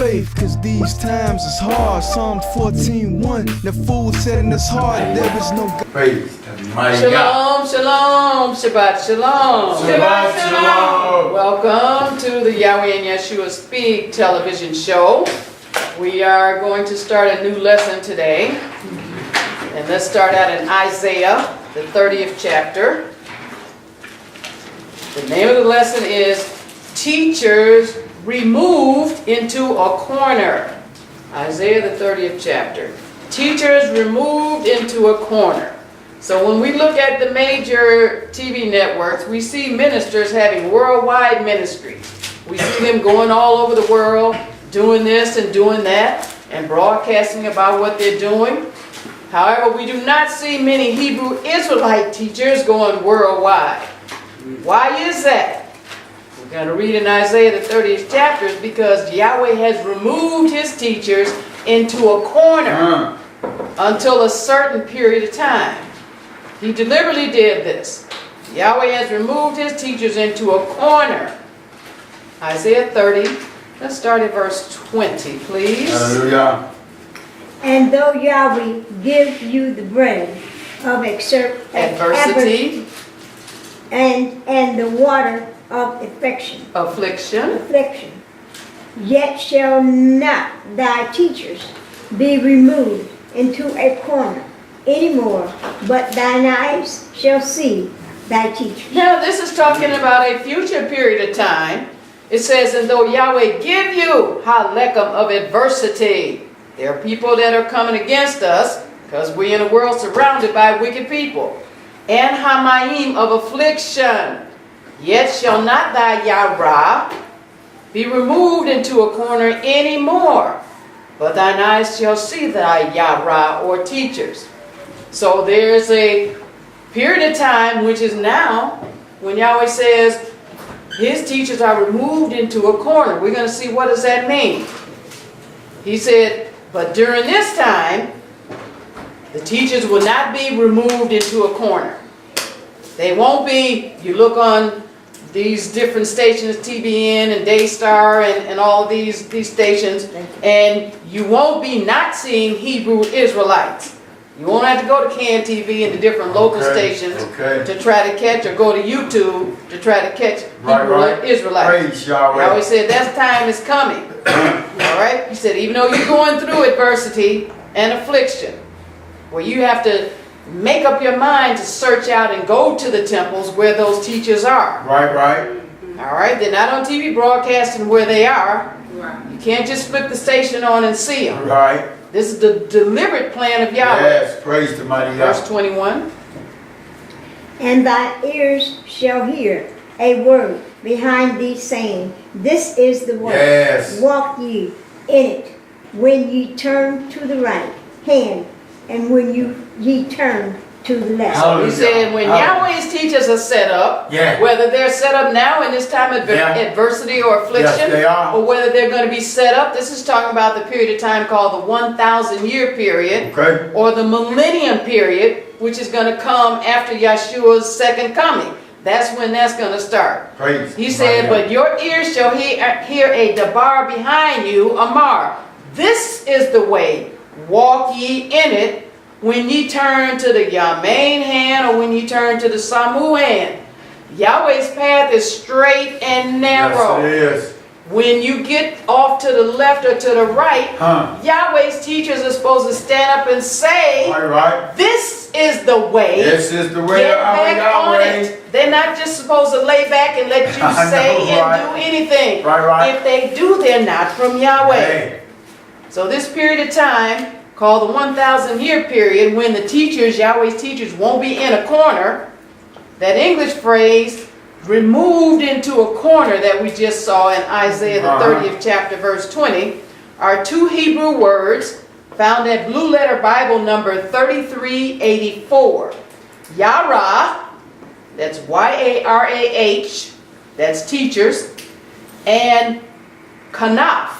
faith, cause these times is hard. Psalm 14:1, the fool said in his heart, there is no God. Praise the mighty Shalom, God. shalom, Shabbat, shalom. Shabbat shalom. Welcome to the Yahweh and Yahshua Speak television show. We are going to start a new lesson today. And let's start out in Isaiah, the 30th chapter. The name of the lesson is Teachers Removed into a Corner. Isaiah, the 30th chapter. Teachers removed into a corner. So when we look at the major TV networks, we see ministers having worldwide ministries. We see them going all over the world, doing this and doing that, and broadcasting about what they're doing. However, we do not see many Hebrew Israelite teachers going worldwide. Why is that? We're going to read in Isaiah the 30th chapters because Yahweh has removed his teachers into a corner until a certain period of time. He deliberately did this. Yahweh has removed his teachers into a corner. Isaiah 30, let's start at verse 20, please. Hallelujah. And though Yahweh gives you the bread of Adversity, and the water of affliction, yet shall not thy teachers be removed into a corner anymore, but thine eyes shall see thy teachers. Now this is talking about a future period of time. It says, and though Yahweh give you halekam of adversity. There are people that are coming against us because we're in a world surrounded by wicked people. And hamayim of affliction. Yet shall not thy Yahweh be removed into a corner anymore, but thine eyes shall see thy Yahweh or teachers. So there's a period of time, which is now, when Yahweh says his teachers are removed into a corner. We're going to see what does that mean. He said, but during this time, the teachers will not be removed into a corner. They won't be, you look on these different stations, TBN and Daystar and all these stations, and you won't be not seeing Hebrew Israelites. You won't have to go to CAN TV and the different local stations to try to catch, or go to YouTube to try to catch Hebrew Israelites. Praise Yahweh. Yahweh said that time is coming. All right? He said even though you're going through adversity and affliction, well, you have to make up your mind to search out and go to the temples where those teachers are. Right. All right? They're not on TV broadcasting where they are. You can't just flip the station on and see them. Right. This is the deliberate plan of Yahweh. Yes, praise the mighty God. Verse 21. And thy ears shall hear a word behind thee saying, this is the way. Yes. Walk ye in it when ye turn to the right hand, and when ye turn to the left. He said when Yahweh's teachers are set up, whether they're set up now in this time of adversity or affliction, or whether they're going to be set up, this is talking about the period of time called the 1,000-year period, or the millennium period, which is going to come after Yahshua's second coming. That's when that's going to start. He said, but your ears shall hear a dabar behind you, Amar. This is the way, walk ye in it, when ye turn to the Yamain hand or when ye turn to the Samu hand. Yahweh's path is straight and narrow. Yes, it is. When you get off to the left or to the right, Yahweh's teachers are supposed to stand up and say, this is the way. This is the way. Get back on it. They're not just supposed to lay back and let you say and do anything. If they do, they're not from Yahweh. So this period of time, called the 1,000-year period, when the teachers, Yahweh's teachers, won't be in a corner, that English phrase, removed into a corner that we just saw in Isaiah the 30th chapter, verse 20, are two Hebrew words found at Blue Letter Bible number 3384. Yara, that's Y-A-R-A-H, that's teachers, and Kanaf,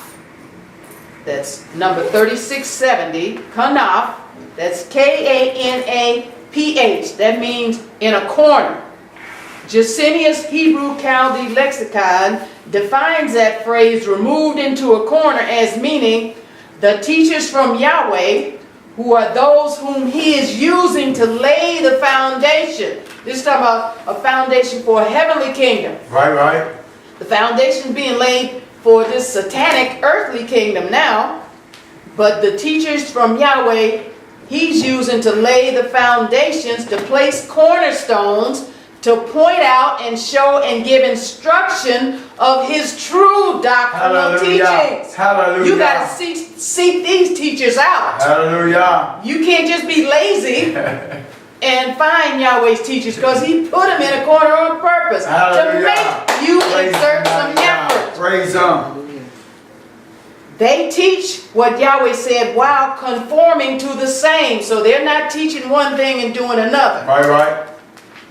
that's number 3670, Kanaf, that's K-A-N-A-P-H, that means in a corner. Jacinius Hebrew Chaldee Lexicon defines that phrase, removed into a corner, as meaning the teachers from Yahweh, who are those whom he is using to lay the foundation. This is talking about a foundation for a heavenly kingdom. Right, right. The foundation being laid for this satanic earthly kingdom now, but the teachers from Yahweh, he's using to lay the foundations, to place cornerstones, to point out and show and give instruction of his true doctrinal teachings. Hallelujah. You got to seek these teachers out. Hallelujah. You can't just be lazy and find Yahweh's teachers, because he put them in a corner on purpose to make you exert some effort. Praise him. They teach what Yahweh said while conforming to the same. So they're not teaching one thing and doing another. Right, right.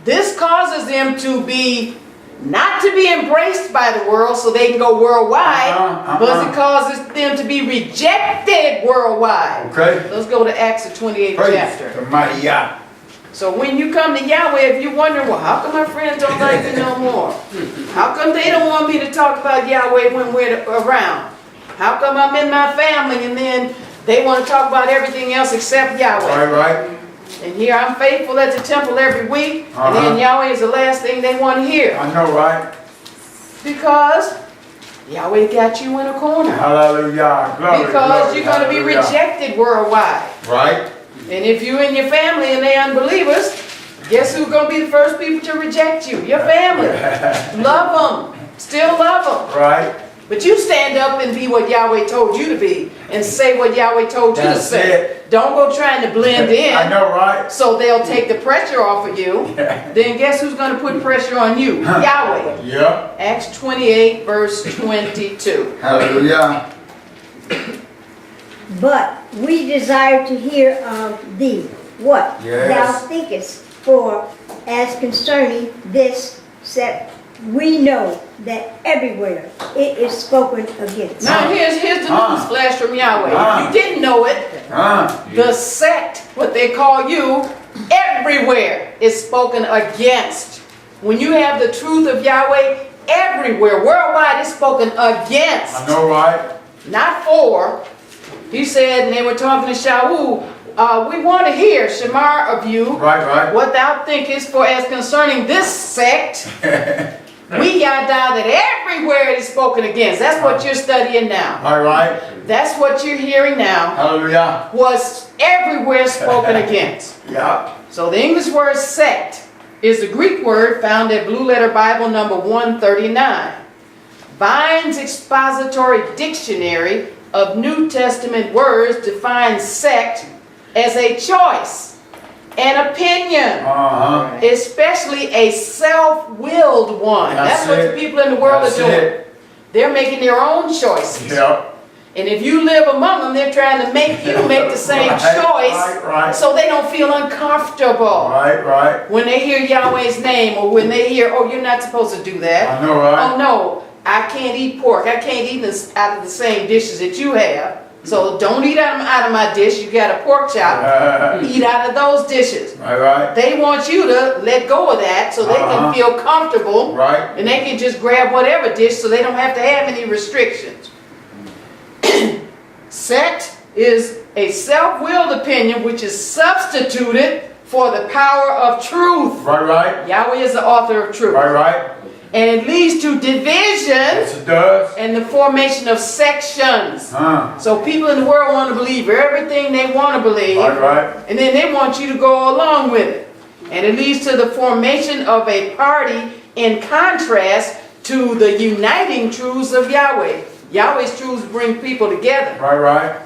This causes them to be, not to be embraced by the world so they can go worldwide, but it causes them to be rejected worldwide. Okay. Let's go to Acts the 28th chapter. Praise the mighty Yah. So when you come to Yahweh, if you're wondering, well, how come my friends don't like me no more? How come they don't want me to talk about Yahweh when we're around? How come I'm in my family and then they want to talk about everything else except Yahweh? Right, right. And here I'm faithful at the temple every week, and then Yahweh is the last thing they want to hear. I know, right? Because Yahweh got you in a corner. Hallelujah. Glory, Because you're going to be rejected worldwide. Right. And if you and your family and they unbelievers, guess who's going to be the first people to reject you? Your family. Love them. Still love them. Right. But you stand up and be what Yahweh told you to be, and say what Yahweh told you to say. Don't go trying to blend in. I know, right? So they'll take the pressure off of you. Then guess who's going to put pressure on you? Yahweh. Yeah. Acts 28 verse 22. Hallelujah. But we desire to hear of thee what thou thinkest, for as concerning this set we know that everywhere it is spoken against. Now here's the news flash from Yahweh. You didn't know it. The sect, what they call you, everywhere is spoken against. When you have the truth of Yahweh, everywhere, worldwide, is spoken against. I know, right? Not for. He said, and they were talking to Shaul, we want to hear, Shamar, of you, right. what thou thinkest, for as concerning this sect, we yada that everywhere it is spoken against. That's what you're studying now. All right. That's what you're hearing now. Hallelujah. Was everywhere spoken against. Yeah. So the English word sect is the Greek word found at Blue Letter Bible number 139. Vine's Expository Dictionary of New Testament words defines sect as a choice, an opinion, especially a self-willed one. That's what the people in the world are doing. They're making their own choices. Yep. And if you live among them, they're trying to make you make the same choice so they don't feel uncomfortable. Right. When they hear Yahweh's name, or when they hear, oh, you're not supposed to do that. I know, right? Oh, no, I can't eat pork. I can't eat this out of the same dishes that you have. So don't eat out of my dish. You got a pork chop. Eat out of those dishes. Right. They want you to let go of that so they can feel comfortable. Right. And they can just grab whatever dish so they don't have to have any restrictions. Sect is a self-willed opinion which is substituted for the power of truth. Right. Yahweh is the author of truth. Right. And it leads to division. Yes, it does. And the formation of sections. So people in the world want to believe everything they want to believe. Right. And then they want you to go along with it. And it leads to the formation of a party in contrast to the uniting truths of Yahweh. Yahweh's truths bring people together. Right.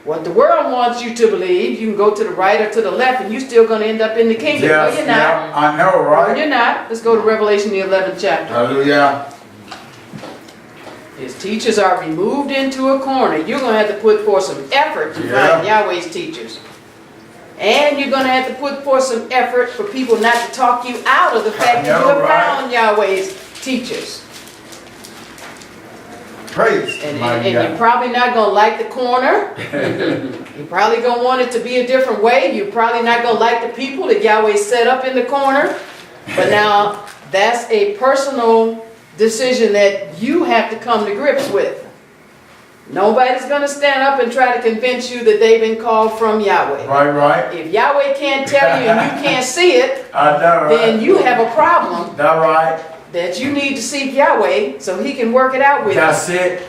What the world wants you to believe, you can go to the right or to the left and you're still going to end up in the kingdom. Yes, No, you're not. yeah, I know, right? No, you're not. Let's go to Revelation, the 11th chapter. Hallelujah. His teachers are removed into a corner. You're going to have to put forth some effort to find Yahweh's teachers. And you're going to have to put forth some effort for people not to talk you out of the fact that you have found Yahweh's teachers. Praise. And you're probably not going to like the corner. You're probably going to want it to be a different way. You're probably not going to like the people that Yahweh set up in the corner. But now, that's a personal decision that you have to come to grips with. Nobody's going to stand up and try to convince you that they've been called from Yahweh. Right, right. If Yahweh can't tell you and you can't see it, I know, right? then you have a problem That right. that you need to seek Yahweh so he can work it out with you. That's it.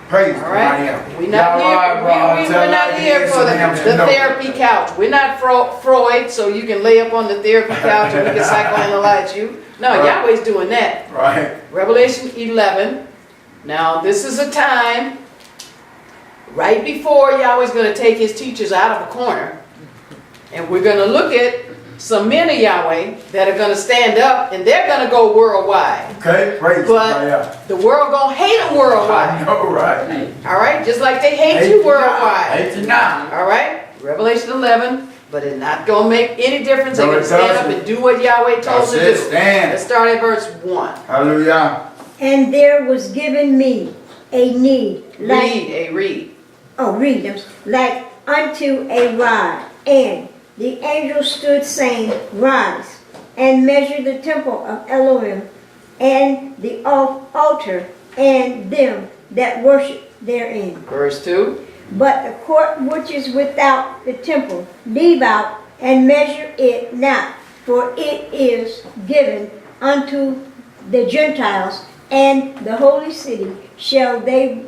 Praise All right? God. We're not we're not here for the therapy couch. We're not Freud, so you can lay up on the therapy couch and we can psychoanalyze you. No, Right. Yahweh's doing that. Right. Revelation 11. Now, this is a time right before Yahweh's going to take his teachers out of a corner. And we're going to look at some men of Yahweh that are going to stand up and they're going to go worldwide. Okay, praise God. But the world going to hate them worldwide. I know, right? All right? Just like they hate you worldwide. 89. All right? Revelation 11. But it's not going to make any difference. They're No, going to it stand up doesn't. and do what Yahweh told That's them to it, do. stand. Let's start at verse 1. Hallelujah. And there was given me a need like Read. read them, like unto a rod. And the angel stood saying, Rise, and measure the temple of Elohim, and the altar, and them that worship therein. Verse 2. But the court which is without the temple, leave out, and measure it not, for it is given unto the Gentiles, and the holy city shall they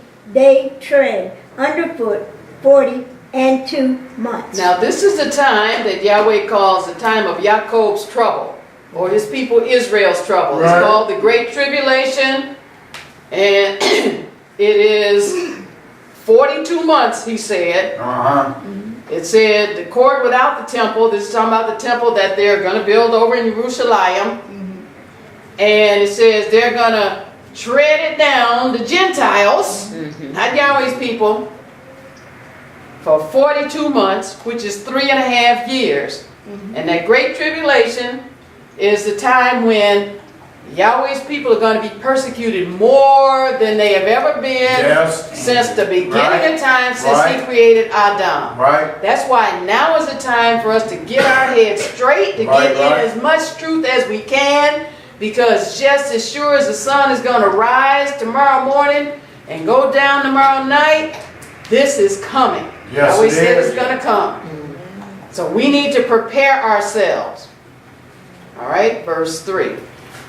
tread underfoot 42 months. Now this is the time that Yahweh calls the time of Jacob's trouble, or his people Israel's trouble. Right. It's called the Great Tribulation, and it is 42 months, he said. Uh-huh. It said the court without the temple. This is talking about the temple that they're going to build over in Jerusalem. And it says they're going to tread it down, the Gentiles, not Yahweh's people, for 42 months, which is 3.5 years. And that great tribulation is the time when Yahweh's people are going to be persecuted more than they have ever been since the beginning of time, since he created Adam. Right. That's why now is the time for us to get our heads straight, to get in as much truth as we can, because just as sure as the sun is going to rise tomorrow morning and go down tomorrow night, this is coming. Yes, Yahweh it said is. it's going to come. So we need to prepare ourselves. All right, verse 3.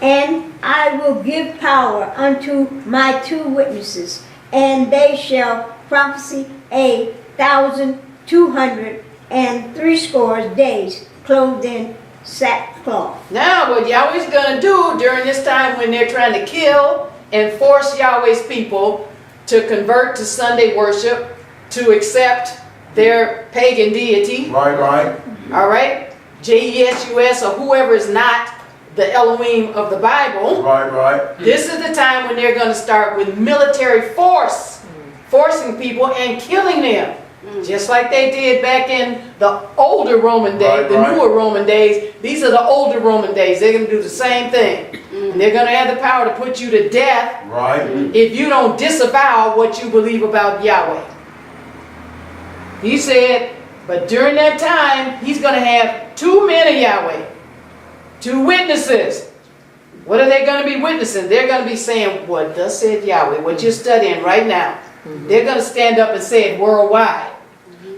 And I will give power unto my 2 witnesses, and they shall prophesy 1,260 days, clothed in sackcloth. Now what Yahweh's going to do during this time when they're trying to kill and force Yahweh's people to convert to Sunday worship, to accept their pagan deity. Right, right. All right? YHWH or whoever is not the Elohim of the Bible. Right, right. This is the time when they're going to start with military force, forcing people and killing them. Just like they did back in the older Roman days, newer Roman days. These are the older Roman days. They're going to do the same thing. And they're going to have the power to put you to death if you don't disavow what you believe about Yahweh. He said, but during that time, he's going to have 2 men of Yahweh, 2 witnesses. What are they going to be witnessing? They're going to be saying, what thus said Yahweh, what you're studying right now. They're going to stand up and say it worldwide.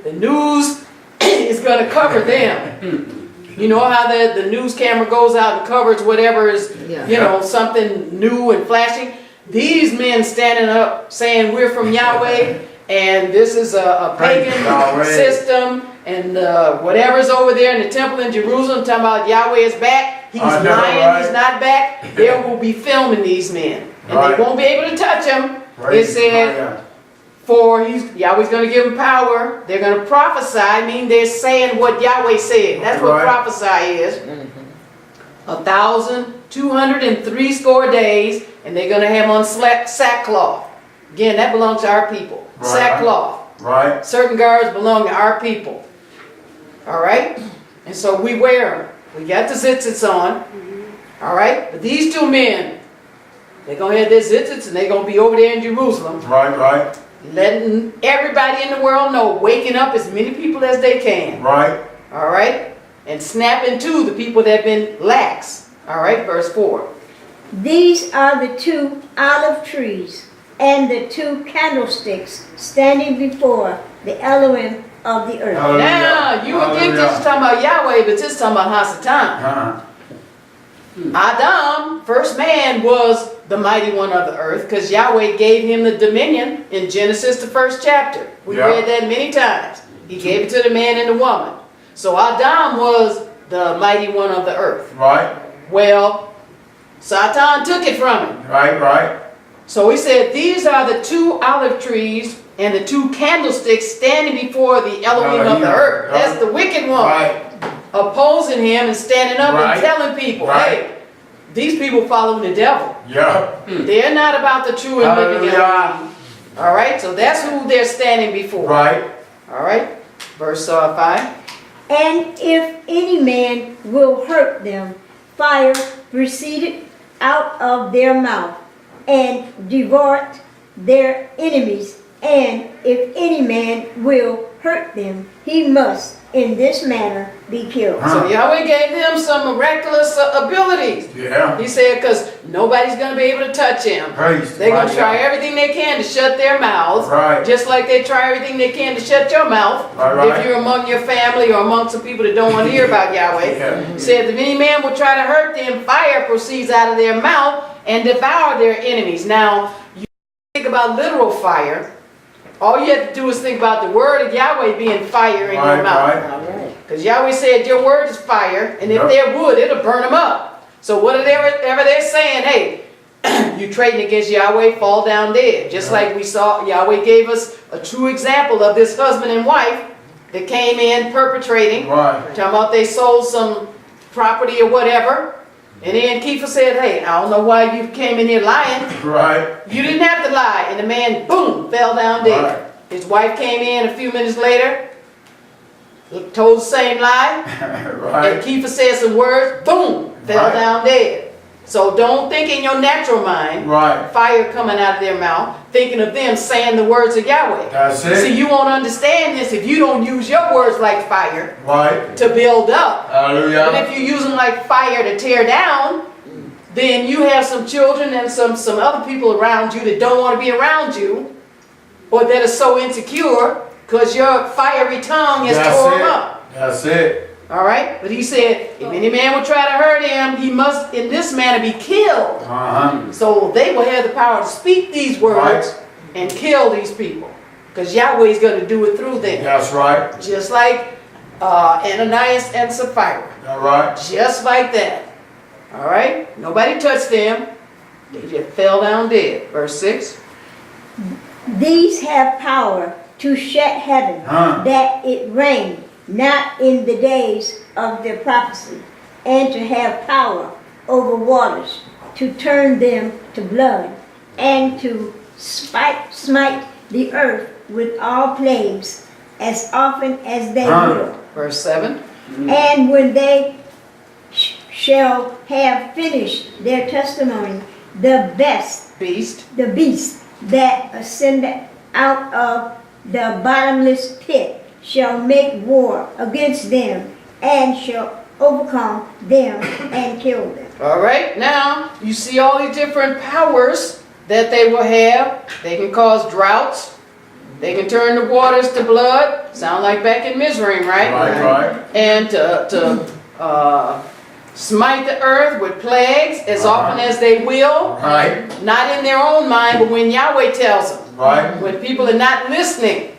The news is going to cover them. You know how the news camera goes out and covers whatever is, you know, something new and flashing? These men standing up saying we're from Yahweh and this is a pagan system and whatever's over there in the temple in Jerusalem talking about Yahweh is back. He's lying, he's not back. They will be filming these men. And they won't be able to touch him. It said, for Yahweh's going to give them power. They're going to prophesy. I mean, they're saying what Yahweh said. That's what prophesy is. 1,260 days, and they're going to have on sackcloth. Again, that belongs to our people. Sackcloth. Right. Certain garments belong to our people. All right? And so we wear them. We got the tzitzits on. All right? But these 2 men, they're going to have their tzitzits, and they're going to be over there in Jerusalem. Right, right. Letting everybody in the world know, waking up as many people as they can. Right. All right? And snapping to the people that have been lax. All right, verse 4. These are the 2 olive trees and the 2 candlesticks standing before the Elohim of the earth. Hallelujah. Now, you would think this is talking about Yahweh, but this is talking about Hasatan. Adam, first man, was the mighty one of the earth because Yahweh gave him the dominion in Genesis, the 1st chapter. We read that many times. He gave it to the man and the woman. So Adam was the mighty one of the earth. Right. Well, Satan took it from him. Right. So he said, these are the 2 olive trees and the 2 candlesticks standing before the Elohim of the earth. That's the wicked one. Right. Opposing him and standing up Right. and telling people, Right. hey, these people following the devil. Yeah. They're not about the true and living Hallelujah. Elohim. All right, so that's who they're standing before. Right. All right, verse 5. And if any man will hurt them, fire proceeded out of their mouth and devoured their enemies. And if any man will hurt them, he must in this manner be killed. So Yahweh gave them some miraculous abilities. Yeah. He said, because nobody's going to be able to touch him. Praise. They're going to try everything they can to shut their mouths. Right. Just like they try everything they can to shut your mouth. Right. If you're among your family or among some people that don't want to hear about Yahweh. Yeah. He said, if any man will try to hurt them, fire proceeds out of their mouth and devour their enemies. Now, you think about literal fire. All you have to do is think about the word of Yahweh being fire in your mouth. Because Yahweh said your word is fire, and if they're wood, it'll burn them up. So whatever they're saying, hey, you trading against Yahweh, fall down dead. Just like we saw, Yahweh gave us a true example of this husband and wife that came in perpetrating. Right. Talking about they sold some property or whatever. And then Kepha said, hey, I don't know why you came in here lying. Right. You didn't have to lie. And the man, boom, fell down dead. Right. His wife came in a few minutes later, told the same lie. Right. And Kepha said some words, boom, fell down dead. So don't think in your natural mind, Right. fire coming out of their mouth, thinking of them saying the words of Yahweh. That's it. See, you won't understand this if you don't use your words like fire Right. to build up. Hallelujah. But if you use them like fire to tear down, then you have some children and some other people around you that don't want to be around you, or that are so insecure because your fiery tongue has tore them up. That's it. All right? But he said, if any man will try to hurt him, he must in this manner be killed. So they will have the power to speak these words and kill these people. Because Yahweh is going to do it through them. That's right. Just like Ananias and Sapphira. All right. Just like that. All right? Nobody touched them. They just fell down dead. Verse 6. These have power to shut heaven, that it rain not in the days of their prophecy, and to have power over waters, to turn them to blood, and to smite the earth with all plagues, as often as they will. Verse 7. And when they shall have finished their testimony, the beast that ascended out of the bottomless pit shall make war against them, and shall overcome them and kill them. All right, now you see all these different powers that they will have. They can cause droughts. They can turn the waters to blood. Sound like back in Mizraim, right? Right. And to smite the earth with plagues as often as they will. Right. Not in their own mind, but when Yahweh tells them. Right. When people are not listening.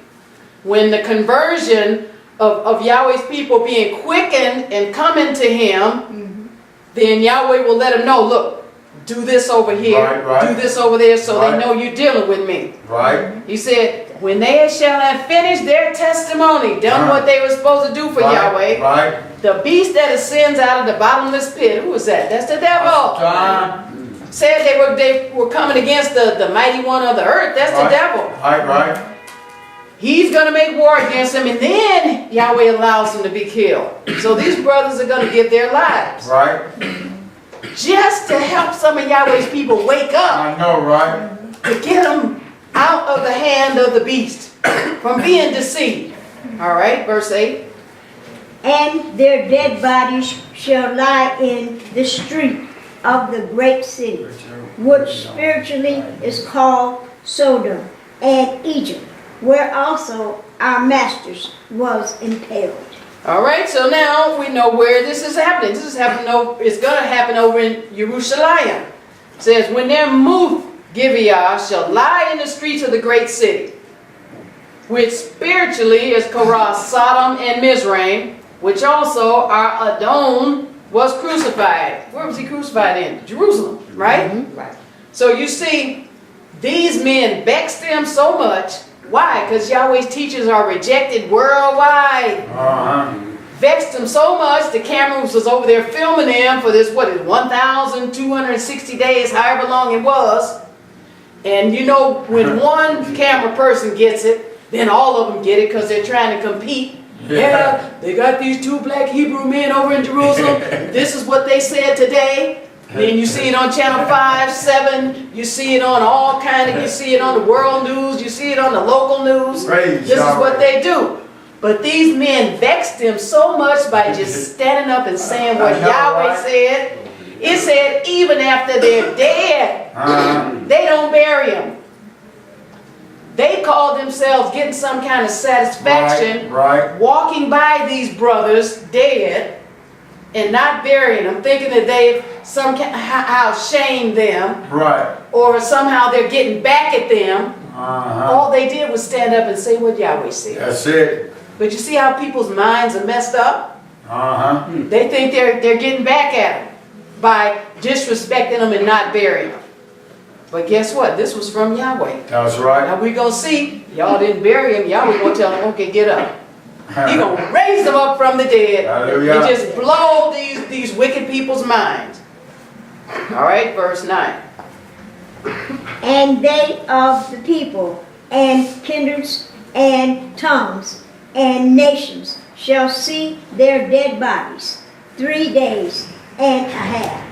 When the conversion of Yahweh's people being quickened and coming to Him, then Yahweh will let them know, look, do this over here, do this over there, so they know you're dealing with me. Right. He said, when they shall have finished their testimony, done what they were supposed to do for Yahweh, the beast that ascends out of the bottomless pit, who is that? That's the devil. Said they were coming against the mighty one of the earth. That's the devil. Right. He's going to make war against them, and then Yahweh allows them to be killed. So these brothers are going to give their lives. Right. Just to help some of Yahweh's people wake up. I know, right? To get them out of the hand of the beast. From being deceived. All right, verse 8. And their dead bodies shall lie in the street of the great city, which spiritually is called Sodom and Egypt, where also our masters was impaled. All right, so now we know where this is happening. This is happening. It's going to happen over in Jerusalem. It says, when their Muth Gibeah shall lie in the streets of the great city, which spiritually is Korah, Sodom, and Mizraim, which also our Adon was crucified. Where was he crucified in? Jerusalem, right? Right. So you see, these men vexed them so much. Why? Because Yahweh's teachers are rejected worldwide. Vexed them so much, the cameras was over there filming them for this, 1,260 days, however long it was. And you know, when one camera person gets it, then all of them get it because they're trying to compete. Yeah, they got these 2 black Hebrew men over in Jerusalem. This is what they said today. Then you see it on Channel 5, 7. You see it on all kind of, you see it on the world news. You see it on the local news. This is what they do. But these men vexed them so much by just standing up and saying what Yahweh said. It said even after they're dead, they don't bury them. They call themselves getting some kind of satisfaction, walking by these brothers dead and not burying them, thinking that they've somehow shamed them, or somehow they're getting back at them. All they did was stand up and say what Yahweh said. That's it. But you see how people's minds are messed up? They think they're getting back at them by disrespecting them and not burying them. But guess what? This was from Yahweh. That's right. Now we're going to see. Y'all didn't bury him. Yahweh going to tell them, okay, get up. He's going to raise them up from the dead. Hallelujah. And just blow these wicked people's minds. All right, verse 9. And they of the people, and kindreds, and tongues, and nations shall see their dead bodies 3 days and a half,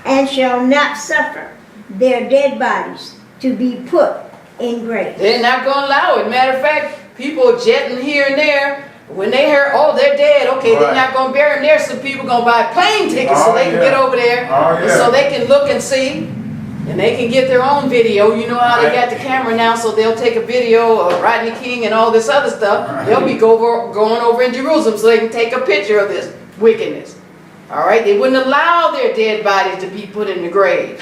and shall not suffer their dead bodies to be put in graves. They're not going to allow it. Matter of fact, people jetting here and there. When they hear, oh, they're dead, okay, they're not going to bury them there. Some people going to buy plane tickets so they can get over there, and so they can look and see, and they can get their own video. You know how they got the camera now, so they'll take a video of Rodney King and all this other stuff. They'll be going over in Jerusalem so they can take a picture of this wickedness. All right, they wouldn't allow their dead bodies to be put in the grave.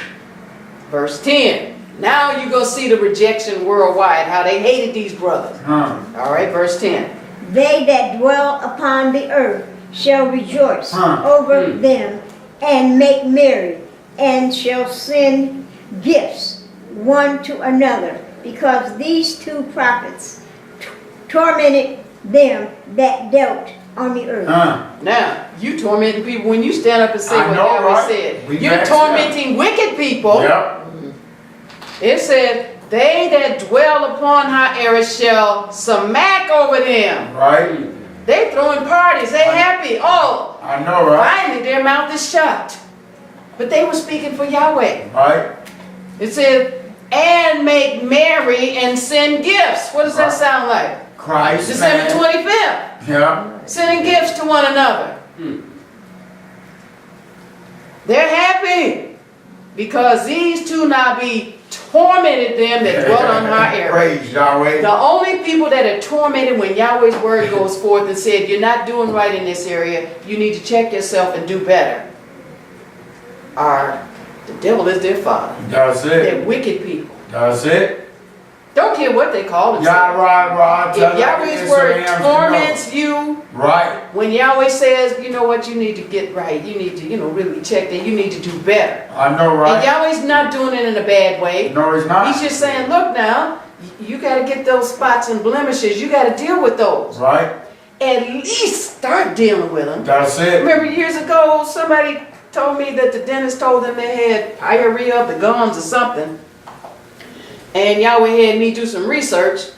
Verse 10. Now you're going to see the rejection worldwide, how they hated these brothers. All right, verse 10. They that dwell upon the earth shall rejoice over them and make merry, and shall send gifts one to another, because these 2 prophets tormented them that dealt on the earth. Now, you tormenting people when you stand up and say what Yahweh said. You're tormenting wicked people. It said, they that dwell upon her area shall smack over them. They throwing parties. They happy. Oh, I know, right? Finally, their mouth is shut. But they were speaking for Yahweh. It said, and make merry and send gifts. What does that sound like? Christ. December 25th. Sending gifts to one another. They're happy because these 2 now be tormented them that dwelt on her area. Praise Yahweh. The only people that are tormented when Yahweh's word goes forth and said, you're not doing right in this area, you need to check yourself and do better, are the devil is their father. That's it. They're wicked people. That's it. Don't care what they call themselves. If Yahweh's word torments you, when Yahweh says, you know what, you need to get right, you need to, really check that, you need to do better. I know, right? And Yahweh's not doing it in a bad way. No, he's not. He's just saying, look now, you got to get those spots and blemishes. You got to deal with those. At least start dealing with them. That's it. Remember years ago, somebody told me that the dentist told them they had diarrhea of the gums or something. And Yahweh had me do some research,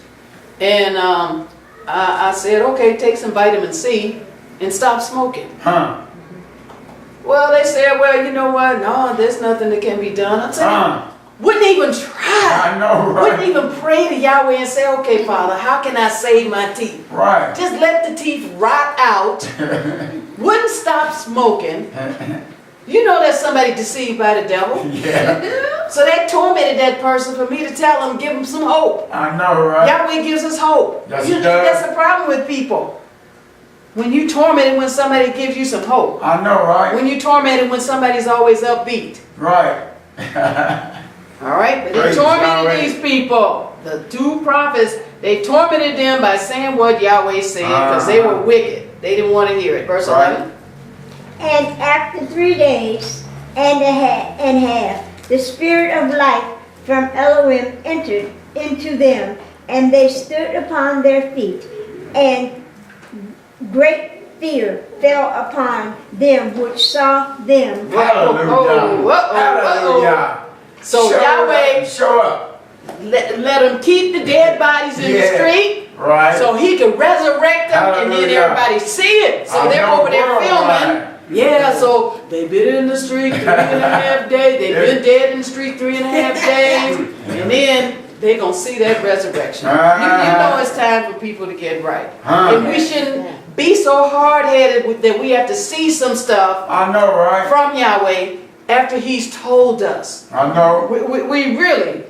and I said, okay, take some vitamin C and stop smoking. Well, they said, well, you know what? No, there's nothing that can be done. I said, wouldn't even try. I know, right? Wouldn't even pray to Yahweh and say, okay, Father, how can I save my teeth? Just let the teeth rot out. Wouldn't stop smoking. You know that somebody deceived by the devil. Yeah. So they tormented that person for me to tell them, give them some hope. I know, right? Yahweh gives us hope. Yes, he does. That's the problem with people. When you tormented when somebody gives you some hope. I know, right? When you tormented when somebody's always upbeat. Right. All right? But they Praise tormented Yahweh. these people. The two prophets, they tormented them by saying what Yahweh said because they were wicked. They didn't want to hear it. Verse Right. 11. And after 3 days and a half, the spirit of life from Elohim entered into them, and they stood upon their feet, and great fear fell upon them which saw them. Hallelujah. Hallelujah. So Show Yahweh up. Show up. let him keep the dead bodies in the street. Right. So he can resurrect them and then Hallelujah. everybody see it. So I they're know over there worldwide. filming. Yeah, so they've been in the street 3.5 days. They've been dead in the street 3.5 days. And then they're going to see that resurrection. You know it's time for people to get right. And we shouldn't be so hard-headed that we have to see some stuff I know, right? from Yahweh after he's told us. I know. We really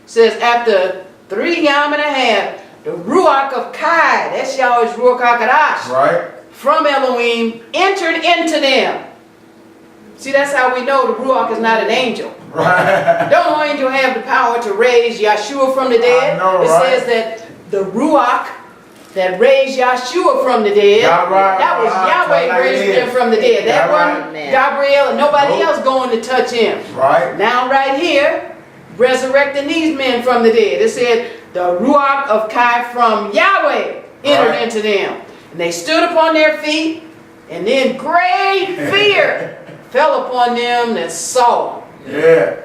says after 3 Yowm and a half, the Ruach of Kai, that's Yahweh's Ruach HaKadosh, Right. from Elohim entered into them. See, that's how we know the Ruach is not an angel. Right. Don't no angel have the power to raise Yahshua from the dead. I know, It right? says that the Ruach that raised Yahshua from the dead, that was Yahweh raising him from the dead. That wasn't Gabriel and nobody else going to touch him. Right. Now right here, resurrecting these men from the dead. It said the Ruach of Kai from Yahweh entered into them. And they stood upon their feet, and then great fear fell upon them that saw them. Yeah.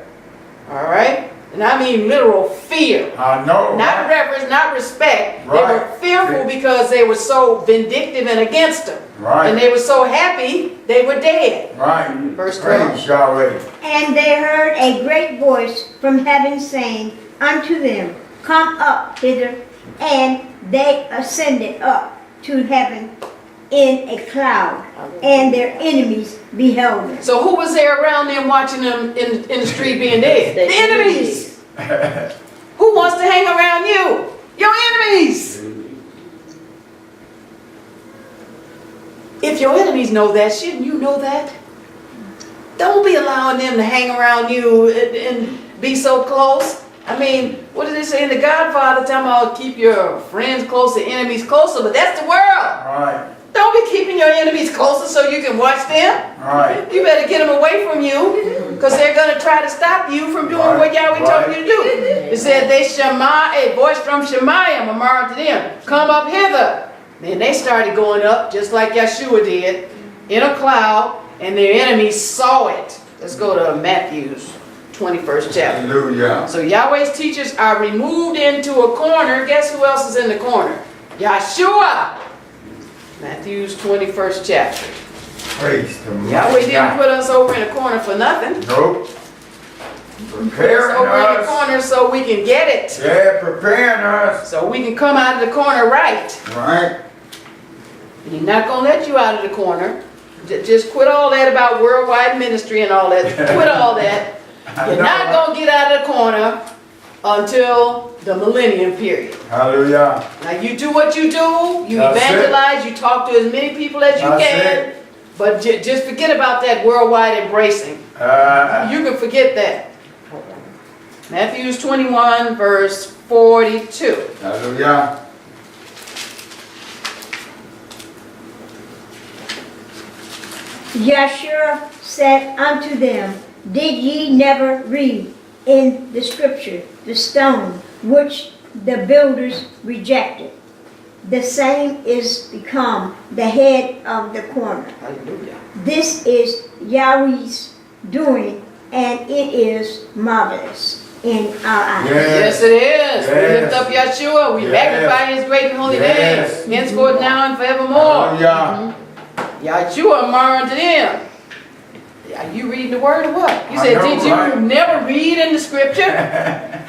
All right? And I mean literal fear. I know. Not right? reverence, not respect. Right. They were fearful because they were so vindictive and against them. Right. And they were so happy they were dead. Right. Verse 12. Praise Yahweh. And they heard a great voice from heaven saying unto them, Come up hither. And they ascended up to heaven in a cloud, and their enemies beheld them. So who was there around them watching them in the street being dead? The enemies. Who wants to hang around you? Your enemies. If your enemies know that, shouldn't you know that? Don't be allowing them to hang around you and be so close. I mean, what did they say in The Godfather? Talking about keep your friends closer, enemies closer, but that's the world. Right. Don't be keeping your enemies closer so you can watch them. Right. You better get them away from you because they're going to try to stop you from doing what Yahweh told you to do. It said they a voice from Shemayim, Amar to them, come up hither. Then they started going up just like Yahshua did in a cloud and their enemies saw it. Let's go to Matthew's 21st chapter. Hallelujah. So Yahweh's teachers are removed into a corner. Guess who else is in the corner? Yahshua. Matthew's 21st chapter. Praise the Lord. Yahweh didn't put us over in a corner for nothing. Nope. Put us Preparing over in the us. corner so we can get it. Yeah, preparing us. So we can come out of the corner right. Right. He's not going to let you out of the corner. Just quit all that about worldwide ministry and all that. Quit all that. You're not going to get out of the corner until the millennium period. Hallelujah. Now you do what you do, you That's evangelize, you talk to as many people as you That's can, it. but just forget about that worldwide embracing. You can forget that. Matthew 21 verse 42. Hallelujah. Yahshua said unto them, Did ye never read in the scripture the stone which the builders rejected? The same is become the head of the corner. Hallelujah. This is Yahweh's doing, and it is marvelous in our eyes. Yes, it is. We Yes. lift up Yahshua. We Yes. magnify his great and holy Yes. name. Henceforth, now, and forevermore. Hallelujah. Yahshua marred to them. Are you reading the word or what? You I said, know, did you right? never read in the scripture?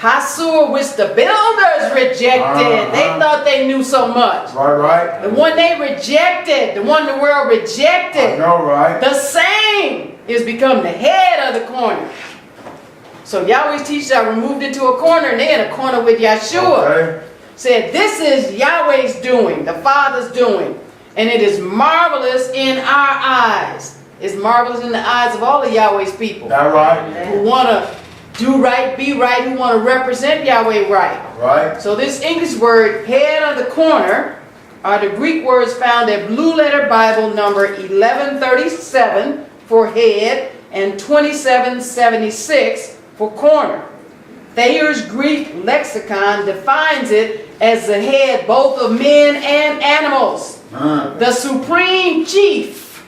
Hasur, which the builders rejected. They thought they knew so much. Right. The one they rejected, the one the world I rejected, know, right? the same is become the head of the corner. So Yahweh's teachers are removed into a corner, and they're in a corner with Yahshua. Okay. Said, this is Yahweh's doing, the Father's doing, and it is marvelous in our eyes. It's marvelous in the eyes of all of Yahweh's people. That right? Who want to do right, be right, who want to represent Yahweh right. Right? So this English word, head of the corner, are the Greek words found at Blue Letter Bible number 1137 for head and 2776 for corner. Thayer's Greek lexicon defines it as the head both of men and animals, the supreme chief,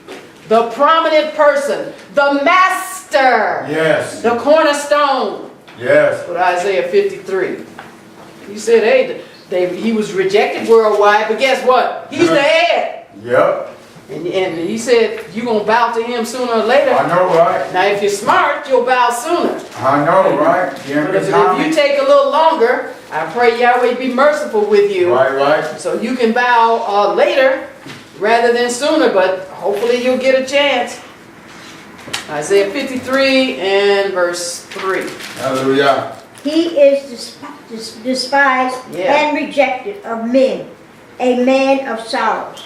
the prominent person, the master, Yes. the cornerstone. Yes. With Isaiah 53. He said, hey, he was rejected worldwide, but guess what? He's the head. Yep. And he said, you're going to bow to him sooner or later. I know, right? Now, if you're smart, you'll bow sooner. I know, right? But if you take a little longer, I pray Yahweh be merciful with you. Right. So you can bow later rather than sooner, but hopefully you'll get a chance. Isaiah 53 and verse 3. Hallelujah. He is despised and rejected of men, a man of sorrows,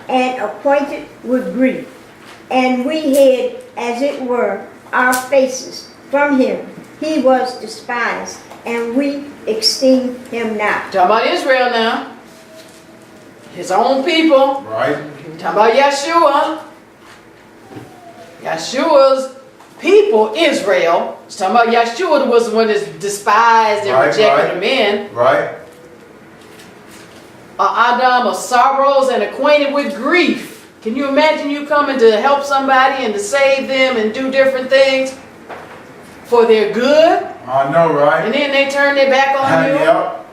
and acquainted with grief. And we hid, as it were, our faces from him. He was despised, and we esteemed him not. Talking about Israel now. His own people. Right. Talking about Yahshua. Yahshua's people, Israel. It's talking about Yahshua was the one that's despised and rejected of men. Right. Adam of sorrows and acquainted with grief. Can you imagine you coming to help somebody and to save them and do different things for their good? I know, right? And then they turn their back on you Yep.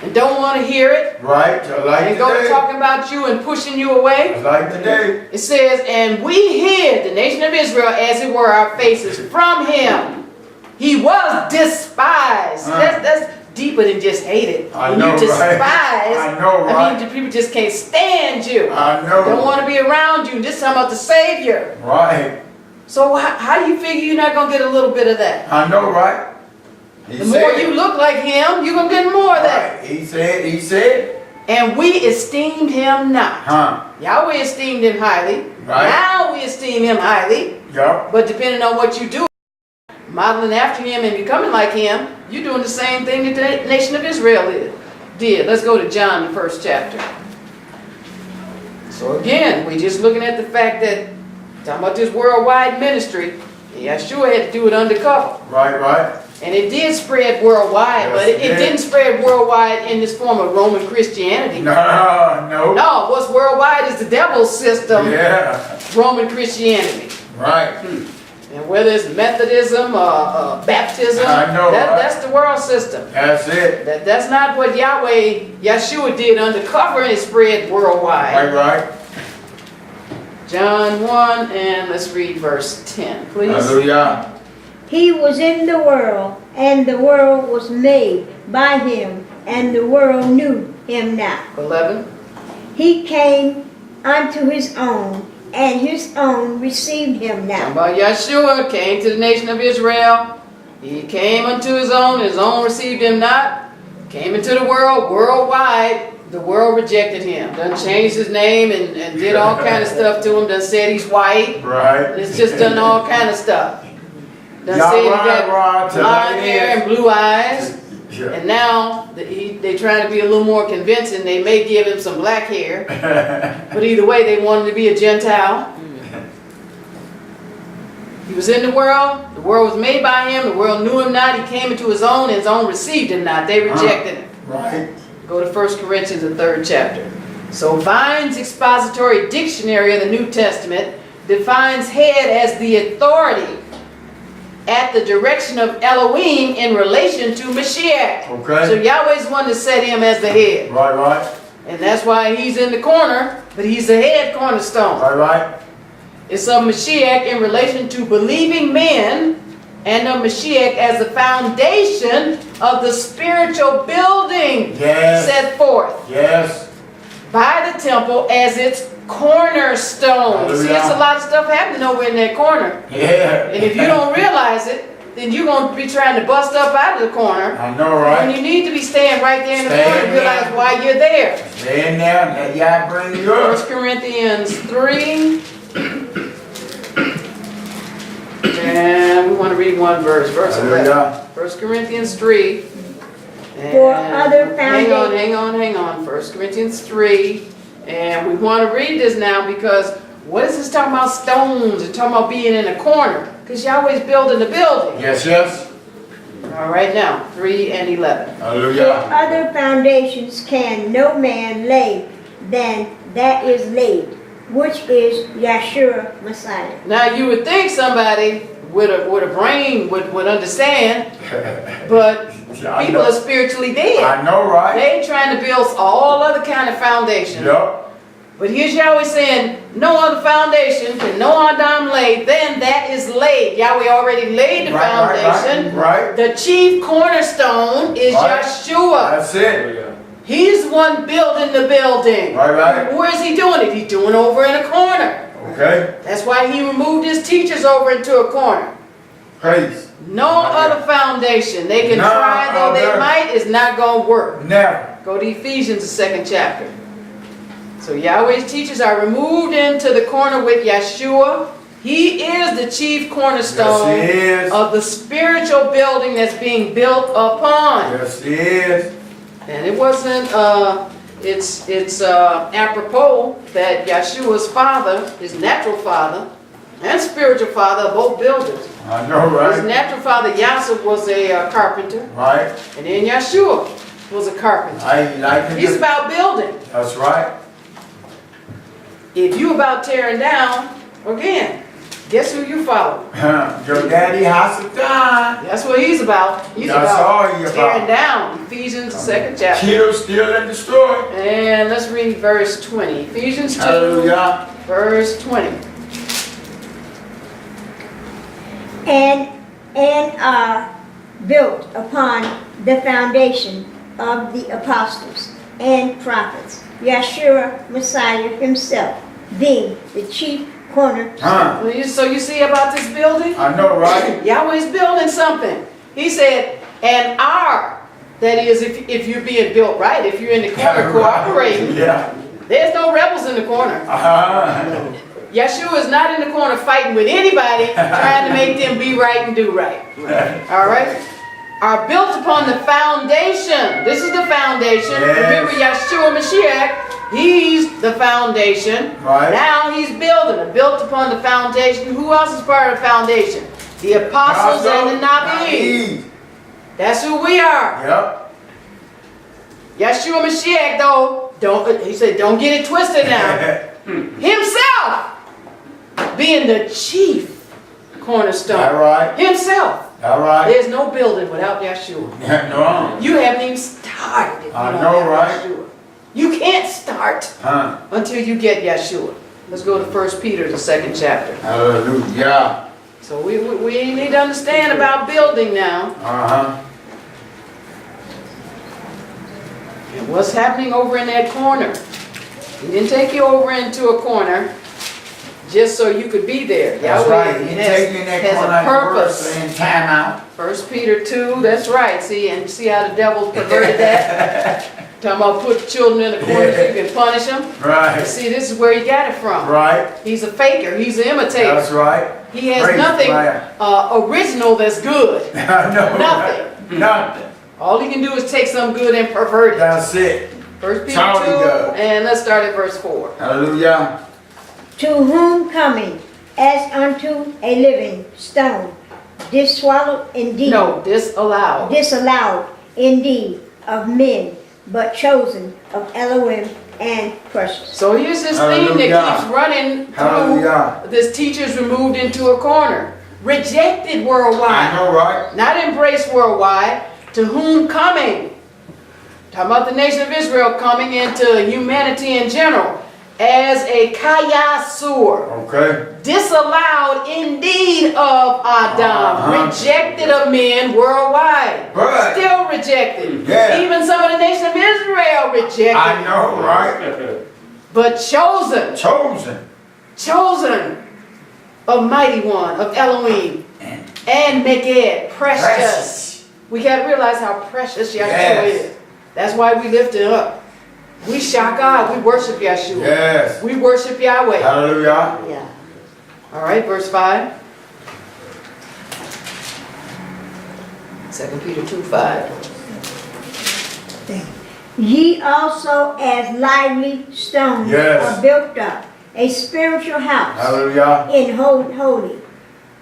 and don't want to hear it. Right. Like And go to today. talking about you and pushing you away. Like today. It says, and we hid, the nation of Israel, as it were, our faces from him. He was despised. That's deeper than just hated. I When know, you despise, right? I know, right? I mean, the people just can't stand you. I know. Don't want to be around you. This is talking about the Savior. Right. So how do you figure you're not going to get a little bit of that? I know, right? The more you look like him, you're going to get more of that. Right. He said. And we esteemed him not. Yahweh esteemed him highly. Right. Now we esteem him highly. Yup. But depending on what you do, modeling after him and becoming like him, you're doing the same thing that the nation of Israel did. Let's go to John, the 1st chapter. So again, we're just looking at the fact that, talking about this worldwide ministry, Yahshua had to do it undercover. Right. And it did spread worldwide, Yes, but it didn't spread worldwide in this form of Roman Christianity. No. No, what's worldwide is the devil's system, Yeah. Roman Christianity. Right. And whether it's Methodism or baptism, I know, right? that's the world system. That's it. That's not what Yahshua did undercover, and it spread worldwide. Right. John 1, and let's read verse 10, please. Hallelujah. He was in the world, and the world was made by him, and the world knew him not. 11. He came unto his own, and his own received him Talking not. about Yahshua came to the nation of Israel. He came unto his own received him not. Came into the world, worldwide. The world rejected him. Done changed his name and did all kind of stuff to him. Done said he's white. Right. It's just done all kind of stuff. Done said he got blonde hair and blue eyes. And now they trying to be a little more convincing. They may give him some black hair. But either way, they want him to be a Gentile. He was in the world was made by him, the world knew him not. He came into his own, and his own received him not. They rejected him. Right. Go to 1 Corinthians, the 3rd chapter. So Vine's expository dictionary of the New Testament defines head as the authority at the direction of Elohim in relation to Mashiach. Okay. So Yahweh's one that set him as the head. Right. And that's why he's in the corner, but he's the head cornerstone. Right. It's of Mashiach in relation to believing men, and of Mashiach as the foundation of the spiritual building Yes. set forth Yes. by the temple as its cornerstone. See, it's a lot of stuff happening over in that corner. Yeah. And if you don't realize it, then you're going to be trying to bust up out of the corner. I know, When right? you need to be staying right there in the Staying corner and realize there. why you're there. Stand down, let y'all bring you 1 up. Corinthians 3. And we want to read one verse. Verse 11. Hallelujah. 1 Corinthians 3. For other hang on. 1 Corinthians 3. And we want to read this now because what is this talking about stones and talking about being in a corner? Because Yahweh's building the building. Yes, yes. All right, now, 3 and 11. For Hallelujah. other foundations can no man lay than that is laid, which is Yahshua Messiah. Now, you would think somebody with a brain would understand, but I people know. are spiritually dead. I know, right? They trying to build all other kind of foundation. Yup. But here's Yahweh saying, no other foundation can no Adam lay than that is laid. Yahweh already laid the foundation. Right. The chief cornerstone is Right. Yahshua. That's it. He's the one building the building. Right. Where is he doing it? He's doing it over in a corner. Okay. That's why he removed his teachers over into a corner. Praise. No other foundation. They can No try though they other. might, it's not going to work. Never. Go to Ephesians, the 2nd chapter. So Yahweh's teachers are removed into the corner with Yahshua. He is the chief cornerstone Yes, he is. of the spiritual building that's being built upon. Yes, he is. And it wasn't, it's apropos that Yahshua's father, his natural father, and spiritual father are both builders. I know, His right? natural father, Yasser, was a carpenter, Right. and then Yahshua was a carpenter. I like it. He's about building. That's right. If you about tearing down, again, guess who you follow? Your daddy has to die. That's what he's about. He's That's about all he about. tearing down. Ephesians, the 2nd chapter. Kill, steal, and destroy. And let's read verse 20. Ephesians 2, Hallelujah. verse 20. And are built upon the foundation of the apostles and prophets, Yahshua Messiah himself being the chief cornerstone. So you see about this building? I know, right? Yahweh's building something. He said, and are. That is, if you're being built right, if you're in the corner cooperating, Yeah. there's no rebels in the corner. Yahshua is not in the corner fighting with anybody, trying to make them be right and do right. All right? Are built upon the foundation. This is the foundation. Yes. Remember Yahshua Mashiach, he's the foundation. Right. Now he's building it, built upon the foundation. Who else is part of the foundation? The apostles and the Nabi. That's who we are. Yep. Yahshua Mashiach, though, he said, don't get it twisted now. Himself being the chief cornerstone. All right. Himself. All right. There's no building without Yahshua. No. You haven't even started if you I don't know, have right? Yahshua. You can't start until you get Yahshua. Let's go to 1 Peter, the 2nd chapter. Hallelujah. So we need to understand about building now. And what's happening over in that corner. He didn't take you over into a corner just so you could be there. That's Yahweh right. He take you in that has corner a like purpose. in time out. 1 Peter 2, that's right. See how the devil perverted that? Talking about put children in the corner so you can punish them. Right. See, this is where he got it from. Right. He's a faker. He's an imitator. That's right. He has Praise nothing God. original that's good. No. Nothing. Nothing. All he can do is take some good and pervert it. That's it. 1 Peter 2, That's all he does. and let's start at verse 4. Hallelujah. To whom coming as unto a living stone, diswallowed indeed, No, disallowed. disallowed indeed of men, but chosen of Elohim and precious. So here's this thing Hallelujah. that keeps running through Hallelujah. this teacher's removed into a corner. Rejected worldwide. I know, right? Not embraced worldwide. To whom coming? Talking about the nation of Israel coming into humanity in general. As a kayasur. Okay. Disallowed indeed of Adam. Rejected of men worldwide. But Still rejected. Yeah. Even some of the nation of Israel rejected. I know, right? but chosen. Chosen. Chosen. A mighty one of Elohim. And Meged. Precious. We got to realize how precious Yahshua is. That's why we lift him up. We shout God. We worship Yahshua. Yes. We worship Yahweh. Hallelujah. Yeah. All right, verse 5. 2 Peter 2:5. Ye also as lively stones Yes. are built up, a spiritual house Hallelujah. in holy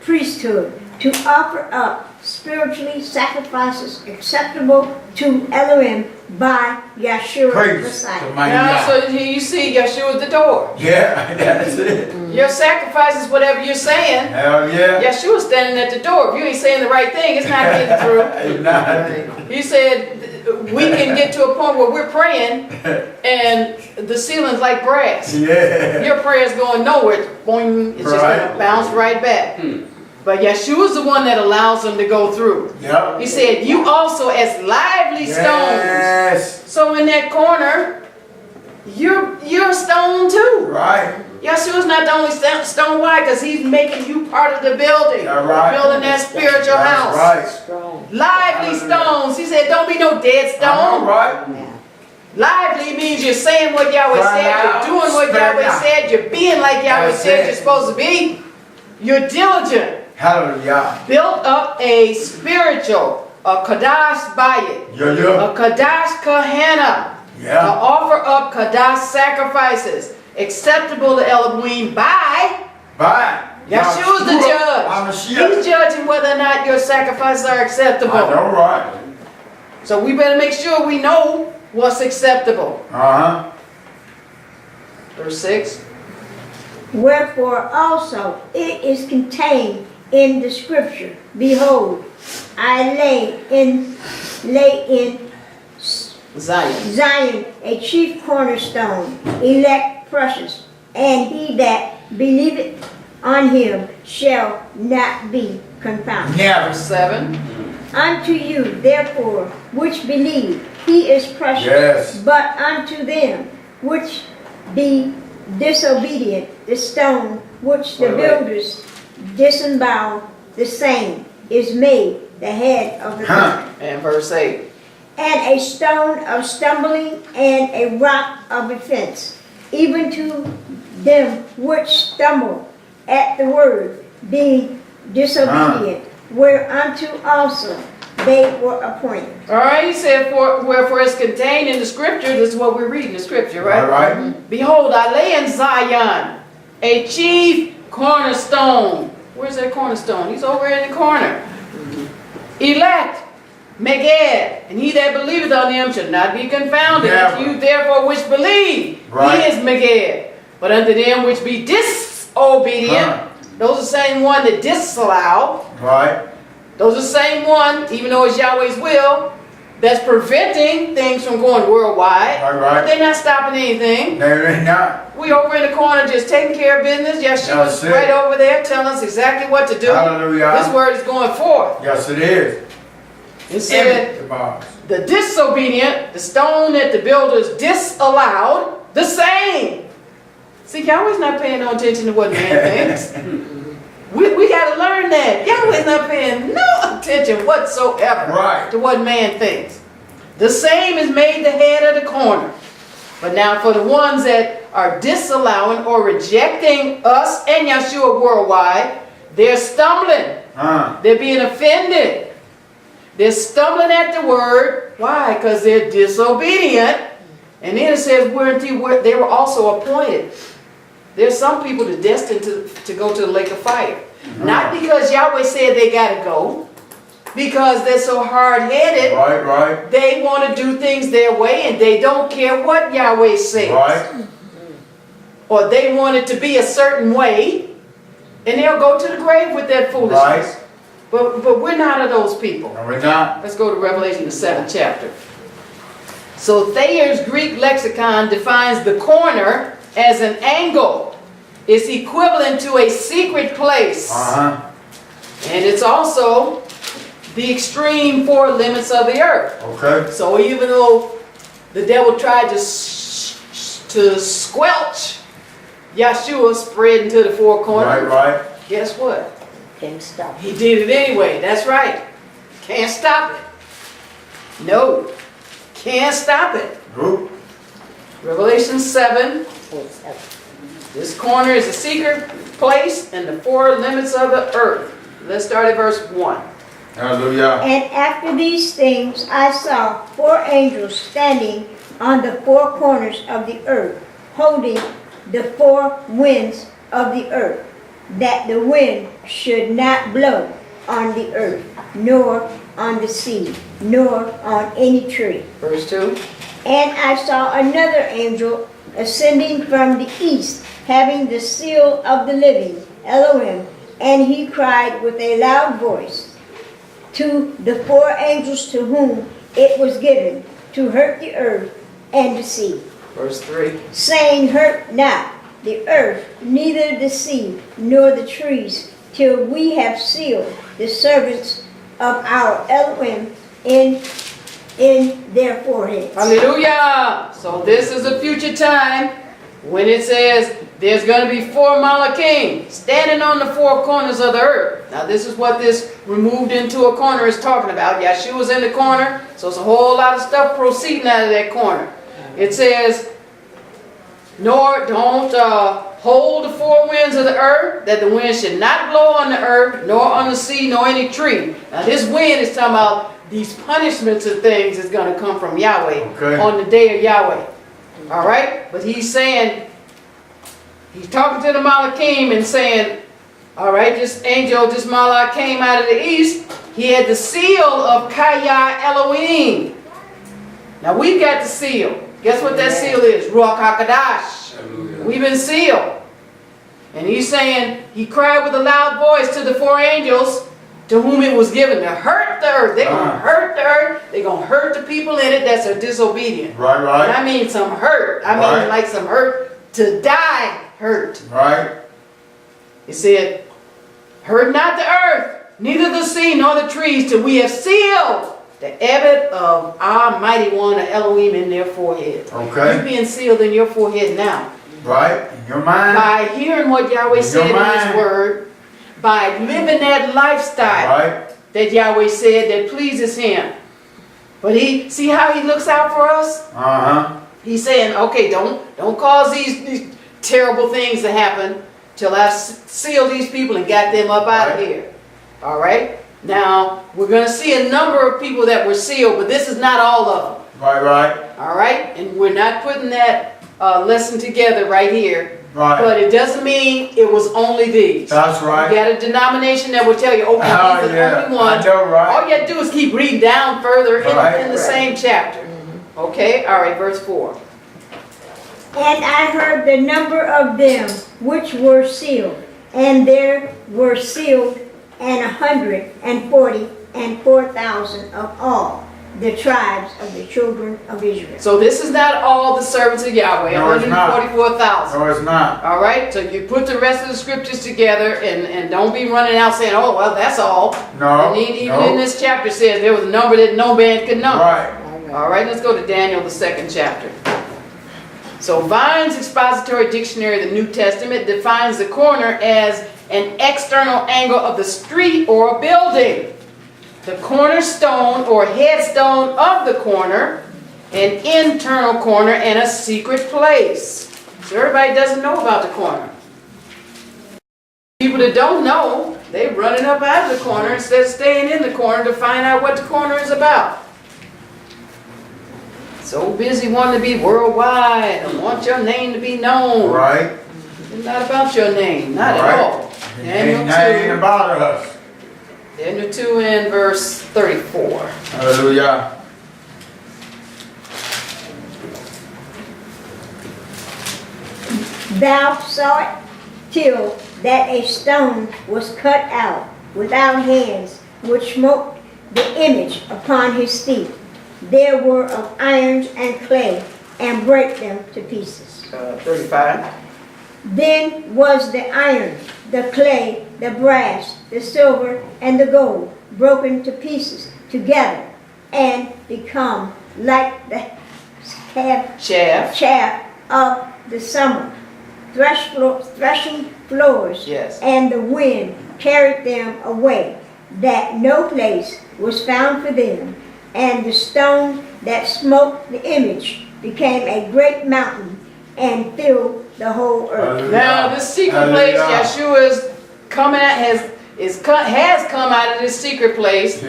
priesthood, to offer up spiritually sacrifices acceptable to Elohim by Yahshua Praise Messiah. the mighty Now, God. so here you see Yahshua at the door. Yeah, that's it. Your sacrifice is whatever you're saying. Hell yeah. Yahshua's standing at the door. If you ain't saying the right thing, it's not getting through. It's not. He said we can get to a point where we're praying and the ceiling's like brass. Yeah. Your prayer's going nowhere. Boing, it's just going to bounce right back. But Yahshua's the one that allows them to go through. Yep. He said, you also as lively stones. Yes. So in that corner, you're a stone too. Right. Yahshua's not the only stone. Why? Because he's making you part of the building. That's right. Building that spiritual house. That's Strong. Lively stones. He said, don't be no dead right. All stone. right. Yeah. Lively means you're saying what Yahweh Cry said. out. You're doing what Spread Yahweh out. said. You're being like Yahweh That's said it. you're supposed to be. You're diligent. Hallelujah. Built up a spiritual, a Kadash Bayit, Yeah, yeah. a Kadash Kahana, to Yeah. offer up Kadash sacrifices acceptable to Elohim by Bye. Yahshua's the judge. He's judging whether or not your sacrifices are acceptable. I know, right. So we better make sure we know what's acceptable. Uh-huh. Verse 6. Wherefore also it is contained in the scripture, behold, I lay in Zion. Zion a chief cornerstone, elect precious, and he that believeth on him shall not be confounded. Never. Verse 7. Unto you, therefore, which believe, he is precious. Yes. But unto them which be disobedient, the stone which the Wait. builders disembowel, the same is made the head of the corner, And verse 8. and a stone of stumbling and a rock of offense, even to them which stumble at the word, being disobedient, whereunto also they were appointed. All right, he said, wherefore it's contained in the scripture. This is what we're reading, the scripture, right? All right. Behold, I lay in Zion a chief cornerstone. Where's that cornerstone? He's over in the corner. Elect, Meged, and he that believeth on him shall not be confounded. Never. Unto you therefore which believe, Right. he is Meged. But unto them which be disobedient, those are the same one that disallow. Right. Those are the same one, even though it's Yahweh's will, that's preventing things from going worldwide. Right, right. But they're not stopping anything. No, they're not. We over in the corner just taking care of business. Yahshua's That's it. right over there telling us exactly what to do. Hallelujah. This word is going forth. Yes, it is. It said, The box. the disobedient, the stone that the builders disallowed, the same. See, Yahweh's not paying no attention to what man thinks. We got to learn that. Yahweh's not paying no attention whatsoever Right. to what man thinks. The same is made the head of the corner. But now for the ones that are disallowing or rejecting us and Yahshua worldwide, they're stumbling. They're being offended. They're stumbling at the word. Why? Because they're disobedient. And then it says they were also appointed. There's some people that are destined to go to the lake of fire. Not because Yahweh said they got to go. Because they're so hard-headed. Right, right. They want to do things their way and they don't care what Yahweh says. Right. Or they want it to be a certain way. And they'll go to the grave with that foolishness. Right. But we're not of those people. No, we're not. Let's go to Revelation, the 7th chapter. So Thayer's Greek lexicon defines the corner as an angle. It's equivalent to a secret place. Uh-huh. And it's also the extreme four limits of the earth. Okay. So even though the devil tried to to squelch Yahshua spreading to the four corners. Right. Guess what? Can't stop. He did it anyway. That's right. Can't stop it. No. Can't stop it. Group. Revelation 7. This corner is a secret place in the four limits of the earth. Let's start at verse 1. Hallelujah. And after these things I saw 4 angels standing on the 4 corners of the earth, holding the 4 winds of the earth, that the wind should not blow on the earth, nor on the sea, nor on any tree. Verse 2. And I saw another angel ascending from the east, having the seal of the living Elohim, and he cried with a loud voice to the 4 angels to whom it was given to hurt the earth and the sea, Verse 3. saying, Hurt not the earth, neither the sea, nor the trees, till we have sealed the servants of our Elohim in their foreheads. Hallelujah. So this is a future time when it says there's going to be 4 Malachim standing on the 4 corners of the earth. Now this is what this removed into a corner is talking about. Yahshua's in the corner, so it's a whole lot of stuff proceeding out of that corner. It says, nor don't hold the 4 winds of the earth, that the wind should not blow on the earth, nor on the sea, nor any tree. Now this wind is talking about these punishments and things is going to come from Yahweh on the day of Yahweh. All right? But he's saying, he's talking to the Malachim and saying, all right, this angel, this Malach came out of the east. He had the seal of Kaya Elohim. Now we've got the seal. Guess what that seal is? Ruach HaKadosh. We've been sealed. And he's saying, he cried with a loud voice to the 4 angels to whom it was given to hurt the earth. They're going to hurt the earth. They're going to hurt the people in it that's disobedient. Right. And I mean some hurt. I mean like some hurt to die hurt. Right. He said, hurt not the earth, neither the sea nor the trees, till we have sealed the Ebed of our mighty one, of Elohim, in their foreheads. Okay. You're being sealed in your forehead now. Right. In your mind. By hearing what Yahweh said in His word, by living that lifestyle that Yahweh said that pleases Him. But see how He looks out for us? He's saying, okay, don't cause these terrible things to happen till I seal these people and got them up out of here. All right? Now, we're going to see a number of people that were sealed, but this is not all of them. Right. All right? And we're not putting that lesson together right here. Right. But it doesn't mean it was only these. That's right. You got a denomination that will tell you, okay, he's the only one. I know, right. All you have to do is keep reading down further in the same chapter. Okay? All right, verse 4. And I heard the number of them which were sealed, and there were sealed 144,000 of all the tribes of the children of Israel. So this is not all the servants of Yahweh, No, it's not. 144,000. No, it's not. All right? So you put the rest of the scriptures together and don't be running out saying, oh, well, that's all. No. And even in this chapter says there was a number that no man could number. Right. All right, let's go to Daniel, the 2nd chapter. So Vine's Expository Dictionary of the New Testament defines the corner as an external angle of the street or a building. The cornerstone or headstone of the corner, an internal corner, and a secret place. So everybody doesn't know about the corner. People that don't know, they're running up out of the corner instead of staying in the corner to find out what the corner is about. So busy wanting to be worldwide and want your name to be known. Right. It's not about your name, not at all. Daniel 2. Ain't about us. Daniel 2 and verse 34. Hallelujah. Thou sawest till that a stone was cut out without hands, which smote the image upon his feet. There were of irons and clay, and brake them to pieces. 35. Then was the iron, the clay, the brass, the silver, and the gold broken to pieces together, and become like the Chaff. chaff of the summer, threshing floors, Yes. and the wind carried them away, that no place was found for them, and the stone that smote the image became a great mountain and filled the whole earth. Now, this secret place, Yahshua is coming out, has come out of this secret place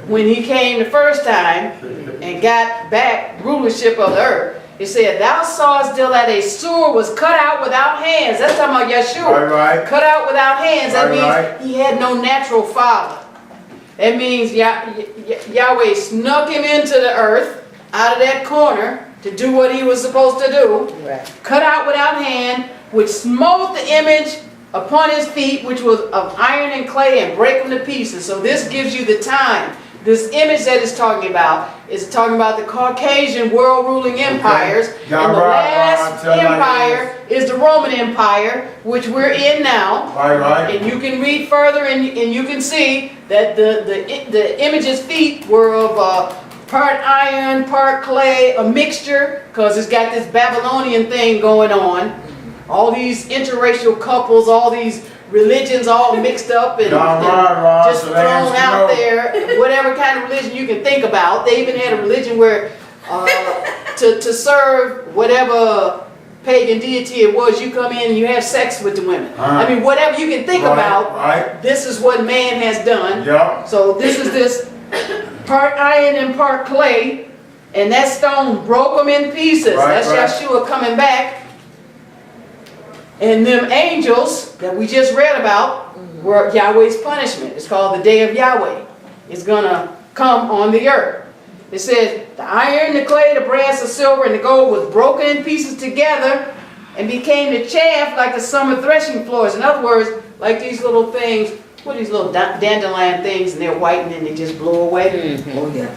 when he came the first time and got back rulership of the earth. It said, "Thou sawest still that a sewer was cut out without hands." That's talking about Yahshua. Right. Cut out without hands. That means Right. he had no natural father. That means Yahweh snuck him into the earth out of that corner to do what he was supposed to do. Right. Cut out without hand, which smote the image upon his feet, which was of iron and clay, and break them to pieces. So this gives you the time. This image that it's talking about is talking about the Caucasian world ruling empires. Yeah, And the right, last right. empire is the Roman Empire, which we're in now. Right. And you can read further and you can see that the image's feet were of part iron, part clay, a mixture, because it's got this Babylonian thing going on. All these interracial couples, all these religions all mixed up and just So thrown that's, out there. Whatever kind of religion you can think about. They even had a religion where to serve whatever pagan deity it was, you come in and you have sex with the women. I mean, whatever you can think about, this is what man has done. Yeah. So this is this part iron and part clay, and that stone broke them in pieces. Right, That's right. Yahshua coming back. And them angels that we just read about were Yahweh's punishment. It's called the day of Yahweh. It's going to come on the earth. It says, the iron, the clay, the brass, the silver, and the gold was broken in pieces together and became the chaff like the summer threshing floors. In other words, like these little things, what are these little dandelion things, and they're white and then they just blow away. Oh yeah.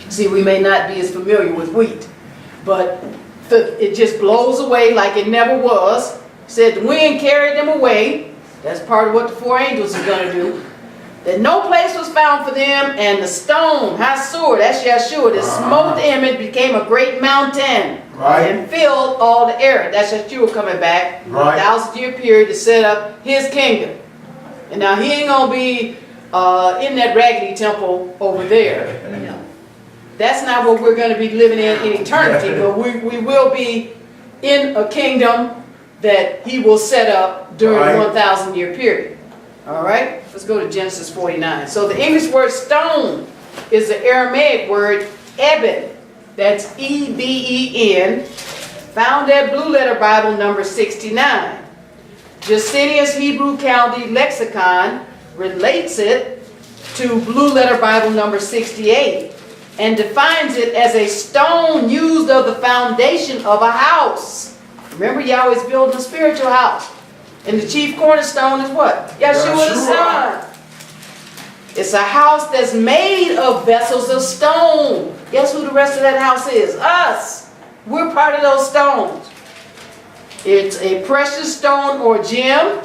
See, we may not be as familiar with wheat, but it just blows away like it never was. Said the wind carried them away. That's part of what the four angels are going to do. That no place was found for them, and the stone, Hasur, that's Yahshua, that smote the image, became a great mountain and filled all the earth. That's Yahshua coming back, 1,000-year period to set up his kingdom. And now he ain't going to be in that raggedy temple over there. That's not what we're going to be living in eternity, but we will be in a kingdom that he will set up during the 1,000-year period. All right, let's go to Genesis 49. So the English word stone is the Aramaic word eben. That's E-B-E-N, found at Blue Letter Bible number 69. Justinus Hebrew Chaldee Lexicon relates it to Blue Letter Bible number 68 and defines it as a stone used of the foundation of a house. Remember, Yahweh's building a spiritual house. And the chief cornerstone is what? Yahshua the Son. It's a house that's made of vessels of stone. Guess who the rest of that house is? Us. We're part of those stones. It's a precious stone or gem.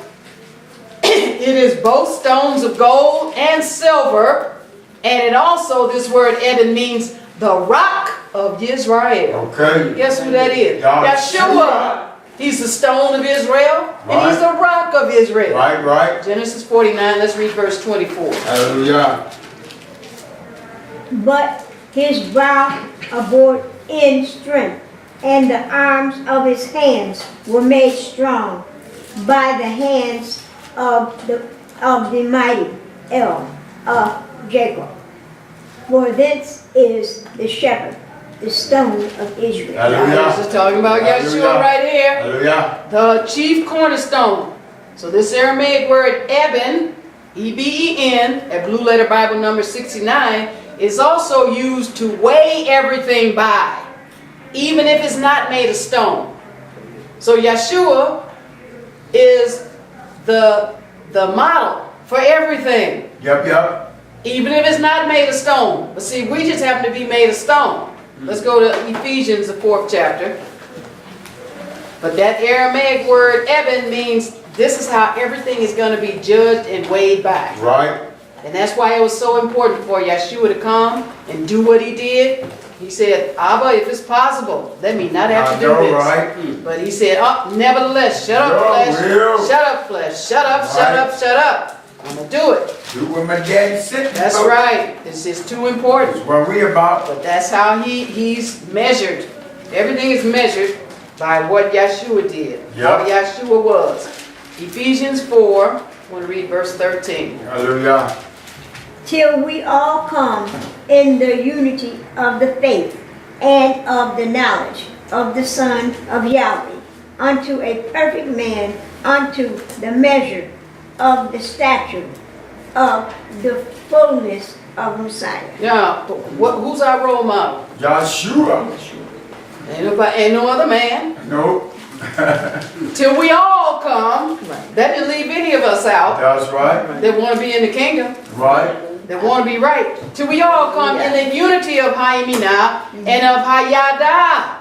It is both stones of gold and silver. And it also, this word eben means the rock of Yisrael. Okay. Guess who that is? Yahshua. He's the stone of Israel, and he's the rock of Israel. Right. Genesis 49, let's read verse 24. Hallelujah. But his brow abode in strength, and the arms of his hands were made strong by the hands of the mighty El of Jacob. For this is the shepherd, the stone of Israel. Hallelujah. This is talking about Yahshua right here. Hallelujah. The chief cornerstone. So this Aramaic word eben, E-B-E-N, at Blue Letter Bible number 69, is also used to weigh everything by, even if it's not made of stone. So Yahshua is the model for everything. Yep. Even if it's not made of stone. But see, we just happen to be made of stone. Let's go to Ephesians, the 4th chapter. But that Aramaic word eben means this is how everything is going to be judged and weighed by. Right. And that's why it was so important for Yahshua to come and do what he did. He said, Abba, if it's possible, let me not have to do I know, this. right? But he said, oh, nevertheless, shut up, Your flesh. will. Shut up, flesh. Shut up, shut Right. up, shut up. I'm going to do it. Do what my daddy said. That's right. This is too important. That's what we about. But that's how he's measured. Everything is measured by what Yahshua did. How Yep. Yahshua was. Ephesians 4, I want to read verse 13. Hallelujah. Till we all come in the unity of the faith and of the knowledge of the Son of Yahweh, unto a perfect man, unto the measure of the stature of the fullness of Messiah. Now, who's our role model? Yahshua. Ain't no other man. Nope. Till we all come. That didn't leave any of us out That's right. that want to be in the kingdom. Right. That want to be right. Till we all come in the unity of Hayimina and of Hayada.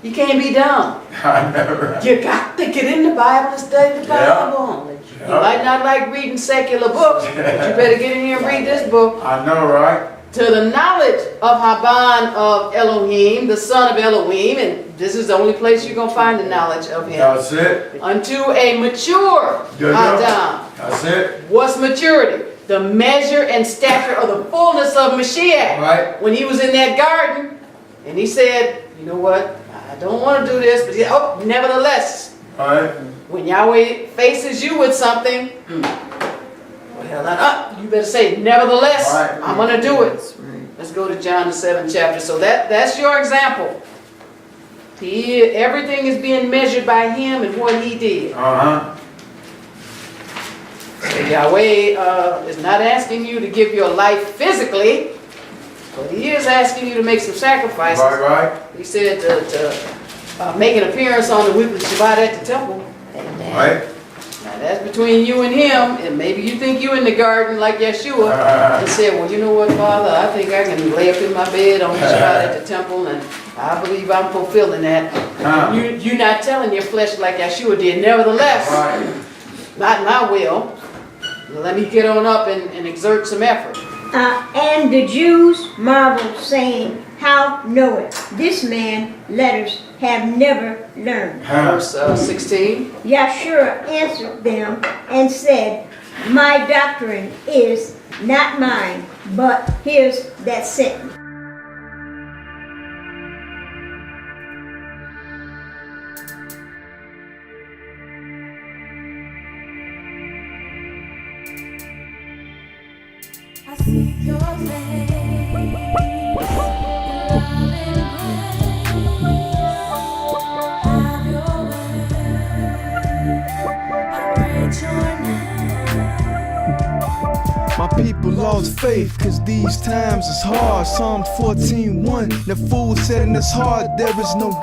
You can't be dumb. I never. You got to get in the Bible and study the Yeah. Bible. You might not like reading secular books, but you better get in here and read this book. I know, right? To the knowledge of Haban of Elohim, the son of Elohim, and this is the only place you're going to find the knowledge of him. That's it. Unto a mature Adam. That's it. What's maturity? The measure and stature of the fullness of Mashiach. Right. When he was in that garden, and he said, you know what, I don't want to do this, but nevertheless, Right. when Yahweh faces you with something, well, you better say, nevertheless, Right. I'm going to do it. Let's go to John the 7th chapter. So that's your example. Everything is being measured by him and what he did. Uh-huh. So Yahweh is not asking you to give your life physically, but he is asking you to make some sacrifices. Right. He said to make an appearance on the weekly Shabbat at the temple. Amen. Right. Now that's between you and him, and maybe you think you're in the garden like Yahshua, and said, well, you know what, Father, I think I can lay up in my bed on the Shabbat at the temple, and I believe I'm fulfilling that. You're not telling your flesh like Yahshua did. Nevertheless, Right. not my will. Let me get on up and exert some effort. And the Jews marveled, saying, How knoweth this man letters have never learned? Verse 16. Yahshua answered them and said, My doctrine is not mine, but his that sent me. I seek your face, love and grace. Have your way. I praise your name. My people lost faith, cause these times is hard. Psalm 14:1. The fool said in his heart, there is no God.